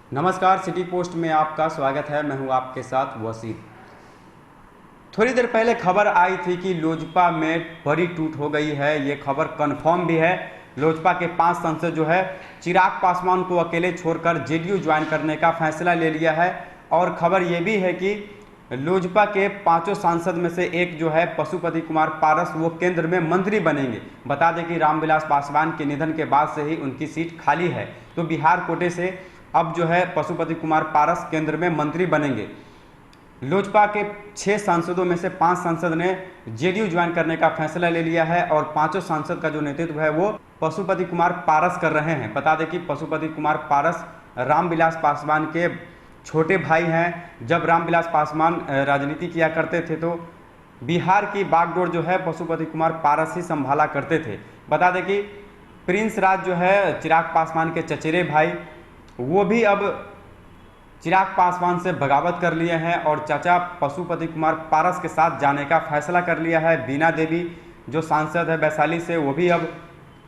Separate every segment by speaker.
Speaker 1: नमस्कार, city post में आपका स्वागत है। मैं हूं आपके साथ वसीम। थोड़ी देर पहले खबर आई थी कि लोजपा में बड़ी टूट हो गई है। ये खबर कंफर्म भी है। लोजपा के 5 सांसद जो है चिराग पासवान को अकेले छोड़कर जेडीयू ज्वाइन करने का फैसला ले लिया है। और खबर ये भी है कि लोजपा के 5 सांसद में से एक जो है पशुपति कुमार पारस, वो केंद्र में मंत्री बनेंगे। बता दें कि रामविलास पासवान के निधन के बाद से ही उनकी सीट खाली है, तो बिहार कोटे से अब जो है पशुपति कुमार पारस केंद्र में मंत्री बनेंगे। लोजपा के 6 सांसदों में से 5 सांसद ने जेडीयू ज्वाइन करने का फैसला ले लिया है और 5 सांसद का जो नेतृत्व है वो पशुपति कुमार पारस कर रहे हैं। बता दें कि पशुपति कुमार पारस रामविलास पासवान के छोटे भाई हैं। जब रामविलास पासवान राजनीति किया करते थे तो बिहार की बागडोर जो है पशुपति कुमार पारस ही संभाला करते थे। बता दें कि प्रिंस राज जो है चिराग पासवान के चचेरे भाई, वो भी अब चिराग पासवान से बगावत कर लिए हैं और चाचा पशुपति कुमार पारस के साथ जाने का फैसला कर लिया है। बीना देवी जो सांसद है वैशाली से, वो भी अब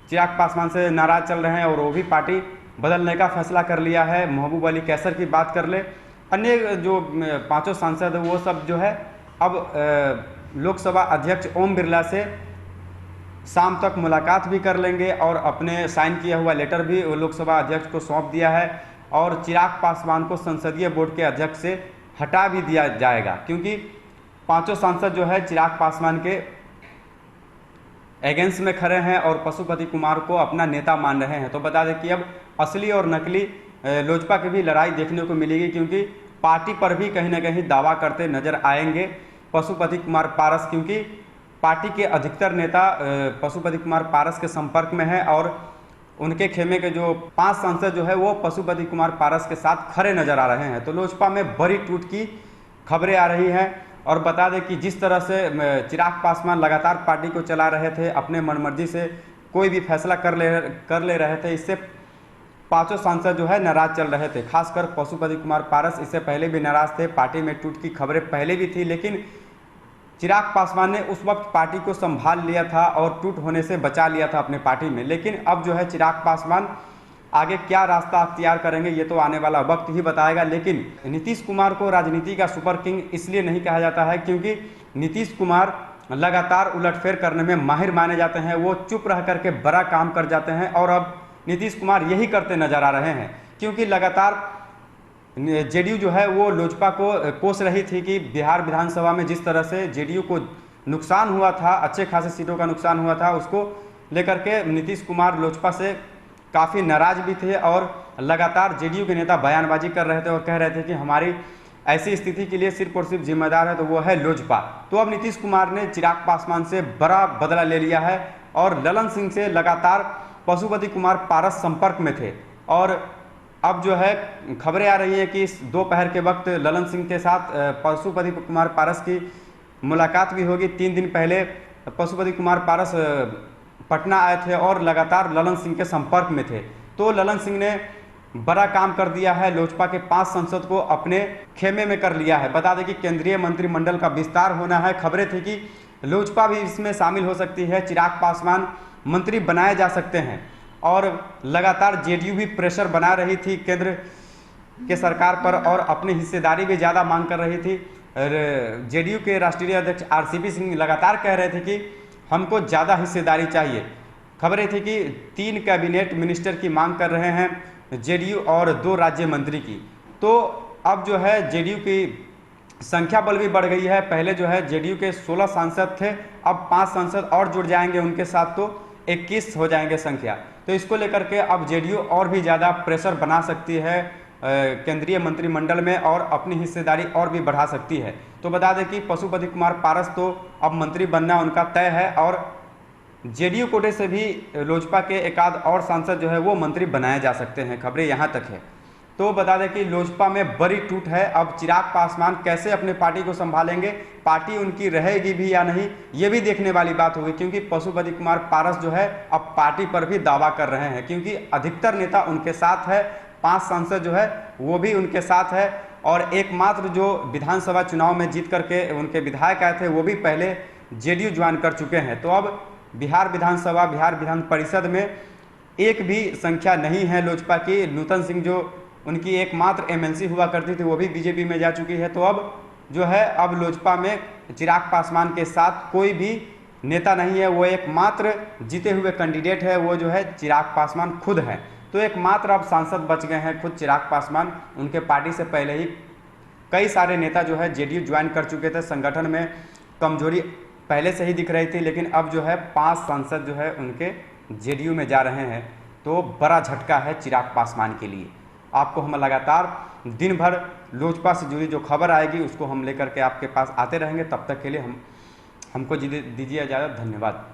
Speaker 1: चिराग पासवान से नाराज चल रहे हैं और वो भी पार्टी बदलने का फैसला कर लिया है। महबूब अली कैसर की बात कर ले, अन्य जो 5 सांसद है वो सब जो है अब लोकसभा अध्यक्ष ओम बिरला से शाम तक मुलाकात भी कर लेंगे और अपने साइन किया हुआ लेटर भी लोकसभा अध्यक्ष को सौंप दिया है। और चिराग पासवान को संसदीय बोर्ड के अध्यक्ष से हटा भी दिया जाएगा, क्योंकि 5 सांसद जो है चिराग पासवान के अगेंस्ट में खड़े हैं और पशुपति कुमार को अपना नेता मान रहे हैं। तो बता दें कि अब असली और नकली लोजपा की भी लड़ाई देखने को मिलेगी, क्योंकि पार्टी पर भी कहीं ना कहीं दावा करते नजर आएंगे पशुपति कुमार पारस, क्योंकि पार्टी के अधिकतर नेता पशुपति कुमार पारस के संपर्क में है और उनके खेमे के जो 5 सांसद जो है वो पशुपति कुमार पारस के साथ खड़े नजर आ रहे हैं। तो लोजपा में बड़ी टूट की खबरें आ रही हैं। और बता दें कि जिस तरह से चिराग पासवान लगातार पार्टी को चला रहे थे, अपने मनमर्जी से कोई भी फैसला कर ले रहे थे, इससे 5 सांसद जो है नाराज चल रहे थे। खासकर पशुपति कुमार पारस इससे पहले भी नाराज थे। पार्टी में टूट की खबरें पहले भी थी, लेकिन चिराग पासवान ने उस वक्त पार्टी को संभाल लिया था और टूट होने से बचा लिया था अपने पार्टी में। लेकिन अब जो है चिराग पासवान आगे क्या रास्ता अख्तियार करेंगे ये तो आने वाला वक्त ही बताएगा। लेकिन नीतीश कुमार को राजनीति का सुपर किंग इसलिए नहीं कहा जाता है क्योंकि नीतीश कुमार लगातार उलटफेर करने में माहिर माने जाते हैं। वो चुप रह करके बड़ा काम कर जाते हैं और अब नीतीश कुमार यही करते नजर आ रहे हैं, क्योंकि लगातार जेडीयू जो है वो लोजपा को कोस रही थी कि बिहार विधानसभा में जिस तरह से जेडीयू को नुकसान हुआ था, अच्छे खासे सीटों का नुकसान हुआ था, उसको लेकर के नीतीश कुमार लोजपा से काफ़ी नाराज भी थे और लगातार जेडीयू के नेता बयानबाजी कर रहे थे और कह रहे थे कि हमारी ऐसी स्थिति के लिए सिर्फ और सिर्फ जिम्मेदार है तो वो है लोजपा। तो अब नीतीश कुमार ने चिराग पासवान से बड़ा बदला ले लिया है और ललन सिंह से लगातार पशुपति कुमार पारस संपर्क में थे। और अब जो है खबरें आ रही हैं कि दोपहर के वक्त ललन सिंह के साथ पशुपति कुमार पारस की मुलाकात भी होगी। 3 दिन पहले पशुपति कुमार पारस पटना आए थे और लगातार ललन सिंह के संपर्क में थे। तो ललन सिंह ने बड़ा काम कर दिया है, लोजपा के 5 सांसद को अपने खेमे में कर लिया है। बता दें कि केंद्रीय मंत्रिमंडल का विस्तार होना है। खबरें थी कि लोजपा भी इसमें शामिल हो सकती है, चिराग पासवान मंत्री बनाए जा सकते हैं। और लगातार जेडीयू भी प्रेशर बना रही थी केंद्र के सरकार पर और अपनी हिस्सेदारी भी ज़्यादा मांग कर रही थी। जेडीयू के राष्ट्रीय अध्यक्ष आरसीपी सिंह लगातार कह रहे थे कि हमको ज़्यादा हिस्सेदारी चाहिए। खबरें थी कि 3 कैबिनेट मिनिस्टर की मांग कर रहे हैं जेडीयू और 2 राज्य मंत्री की। तो अब जो है जेडीयू की संख्या बल भी बढ़ गई है। पहले जो है जेडीयू के 16 सांसद थे, अब 5 सांसद और जुड़ जाएंगे उनके साथ तो 21 हो जाएंगे संख्या। तो इसको लेकर के अब जेडीयू और भी ज़्यादा प्रेशर बना सकती है केंद्रीय मंत्रिमंडल में और अपनी हिस्सेदारी और भी बढ़ा सकती है। तो बता दें कि पशुपति कुमार पारस तो अब मंत्री बनना उनका तय है और जेडीयू कोटे से भी लोजपा के एकाध और सांसद जो है वो मंत्री बनाए जा सकते हैं। खबरें यहाँ तक है। तो बता दें कि लोजपा में बड़ी टूट है। अब चिराग पासवान कैसे अपने पार्टी को संभालेंगे, पार्टी उनकी रहेगी भी या नहीं, ये भी देखने वाली बात होगी, क्योंकि पशुपति कुमार पारस जो है अब पार्टी पर भी दावा कर रहे हैं, क्योंकि अधिकतर नेता उनके साथ है। 5 सांसद जो है वो भी उनके साथ है और एकमात्र जो विधानसभा चुनाव में जीत करके उनके विधायक आए थे वो भी पहले जेडीयू ज्वाइन कर चुके हैं। तो अब बिहार विधान परिषद में एक भी संख्या नहीं है लोजपा की। नूतन सिंह जो उनकी एकमात्र एमएलसी हुआ करती थी, वो भी बीजेपी में जा चुकी है। तो अब जो है अब लोजपा में चिराग पासवान के साथ कोई भी नेता नहीं है, वो एकमात्र जीते हुए कैंडिडेट है, वो जो है चिराग पासवान खुद है। तो एकमात्र अब सांसद बच गए हैं खुद चिराग पासवान। उनके पार्टी से पहले ही कई सारे नेता जो है जेडीयू ज्वाइन कर चुके थे। संगठन में कमजोरी पहले से ही दिख रही थी, लेकिन अब जो है 5 सांसद जो है उनके जेडीयू में जा रहे हैं। तो बड़ा झटका है चिराग पासवान के लिए। आपको हम लगातार दिन भर लोजपा से जुड़ी जो खबर आएगी उसको हम लेकर के आपके पास आते रहेंगे। तब तक के लिए हमको दीजिए इजाज़त। धन्यवाद।